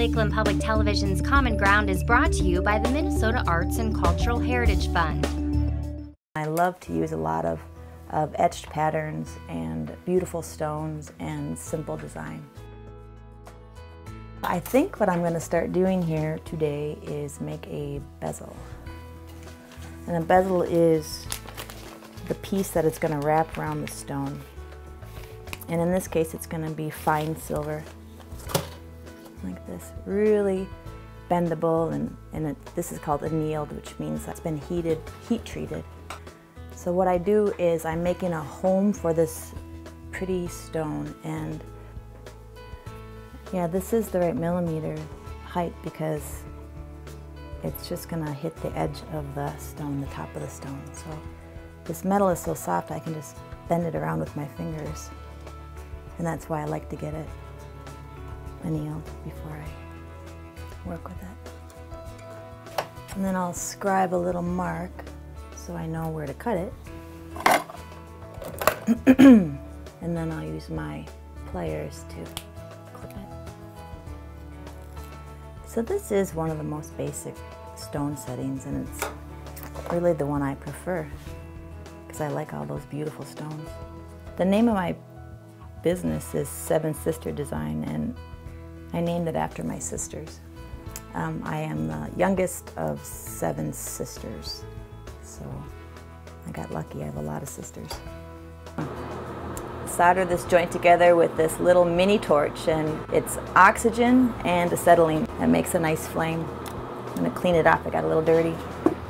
Lakeland Public Television's Common Ground is brought to you by the Minnesota Arts and Cultural Heritage Fund. I love to use a lot of etched patterns and beautiful stones and simple design. I think what I'm going to start doing here today is make a bezel. And a bezel is the piece that it's going to wrap around the stone. And in this case it's going to be fine silver, like this, really bendable, and this is called annealed, which means it's been heat treated. So what I do is I'm making a home for this pretty stone, and yeah, this is the right millimeter height because it's just going to hit the edge of the stone, the top of the stone. So this metal is so soft I can just bend it around with my fingers, and that's why I like to get it annealed before I work with it. And then I'll scribe a little mark so I know where to cut it. And then I'll use my pliers to clip it. So this is one of the most basic stone settings, and it's really the one I prefer because I like all those beautiful stones. The name of my business is Seven Sister Design, and I named it after my sisters. I am the youngest of 7 sisters, so I got lucky. I have a lot of sisters. Solder this joint together with this little mini torch, and it's oxygen and acetylene. That makes a nice flame. I'm going to clean it off. I got a little dirty.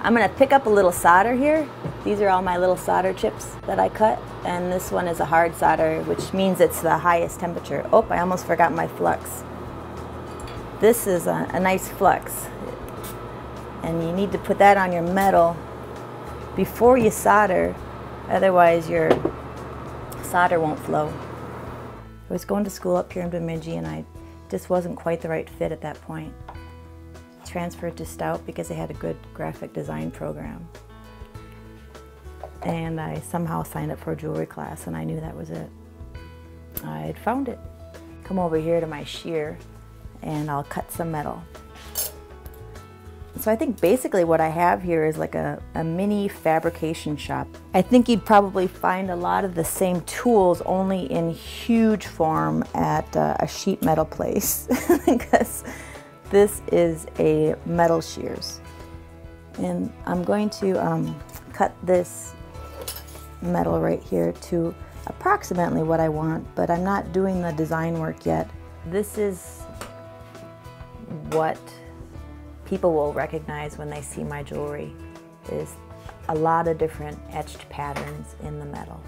I'm going to pick up a little solder here. These are all my little solder chips that I cut, and this one is a hard solder, which means it's the highest temperature. Oh, I almost forgot my flux. This is a nice flux, and you need to put that on your metal before you solder, otherwise your solder won't flow. I was going to school up here in Bemidji, and I just wasn't quite the right fit at that point. Transferred to Stout because they had a good graphic design program. And I somehow signed up for a jewelry class, and I knew that was it. I'd found it. Come over here to my shear, and I'll cut some metal. So I think basically what I have here is like a mini fabrication shop. I think you'd probably find a lot of the same tools, only in huge form at a sheet metal place because this is a metal shears. And I'm going to cut this metal right here to approximately what I want, but I'm not doing the design work yet. This is what people will recognize when they see my jewelry, is a lot of different etched patterns in the metal.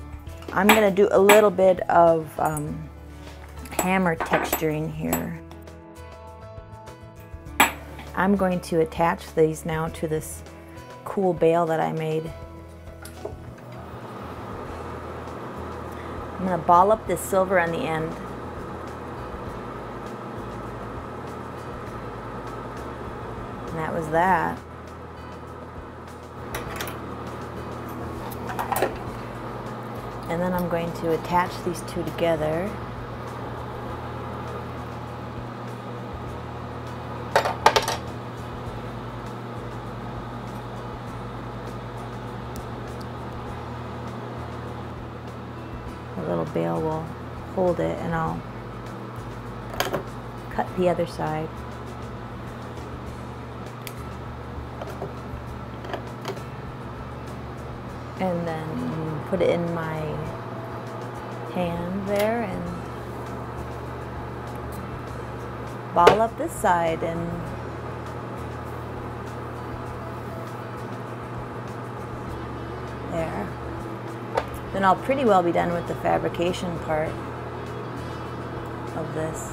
I'm going to do a little bit of hammer texturing here. I'm going to attach these now to this cool bail that I made. I'm going to ball up this silver on the end. And that was that. And then I'm going to attach these two together. The little bail will hold it, and I'll cut the other side. And then put it in my hand there and ball up this side, and there. Then I'll pretty well be done with the fabrication part of this.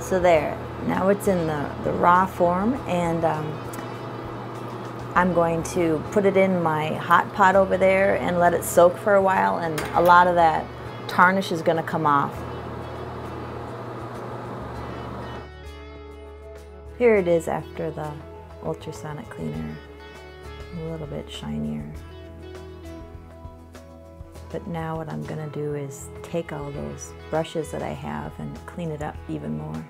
So there. Now it's in the raw form, and I'm going to put it in my hot pot over there and let it soak for a while, and a lot of that tarnish is going to come off. Here it is after the ultrasonic cleaner, a little bit shinier. But now what I'm gonna do is take all those brushes that I have and clean it up even more.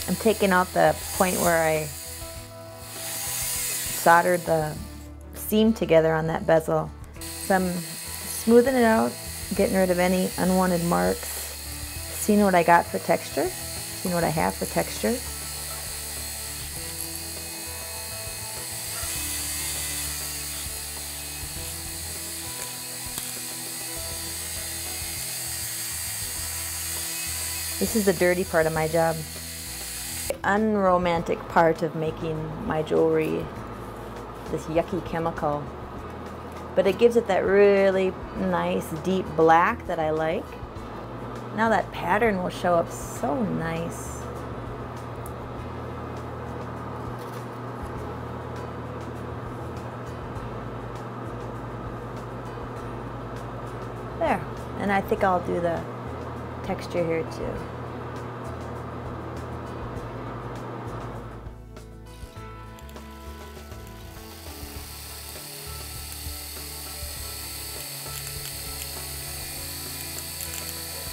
I'm taking out the point where I soldered the seam together on that bezel. So I'm smoothing it out, getting rid of any unwanted marks, seeing what I got for texture, seeing what I have for texture. This is the dirty part of my job. The unromantic part of making my jewelry, this yucky chemical, but it gives it that really nice deep black that I like. Now that pattern will show up so nice. There, and I think I'll do the texture here too.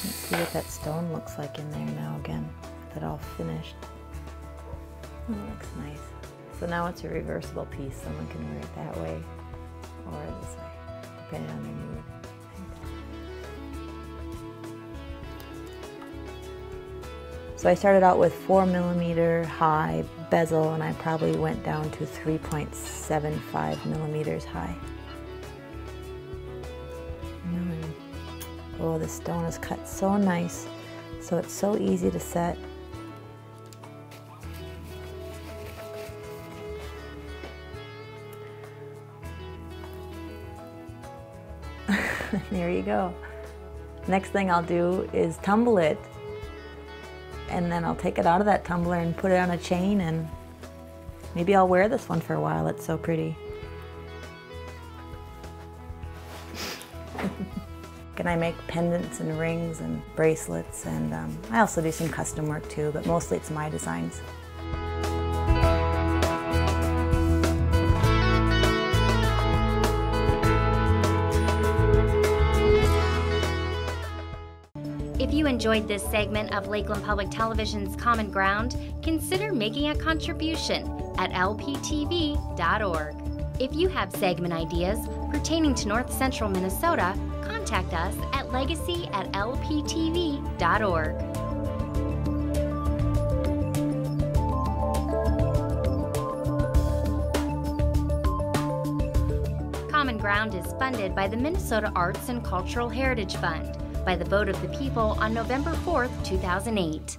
Let's see what that stone looks like in there now again, that all finished. Oh, it looks nice. So now it's a reversible piece. Someone can wear it that way or this way, depending on their mood. So I started out with 4mm high bezel, and I probably went down to 3.75mm high. Oh, the stone is cut so nice, so it's so easy to set. There you go. Next thing I'll do is tumble it, and then I'll take it out of that tumbler and put it on a chain, and maybe I'll wear this one for a while. It's so pretty. And I make pendants and rings and bracelets, and I also do some custom work too, but mostly it's my designs. If you enjoyed this segment of Lakeland Public Television's Common Ground, consider making a contribution at lptv.org. If you have segment ideas pertaining to North Central Minnesota, contact us at legacy@lptv.org. Common Ground is funded by the Minnesota Arts and Cultural Heritage Fund by the vote of the people on November 4th, 2008.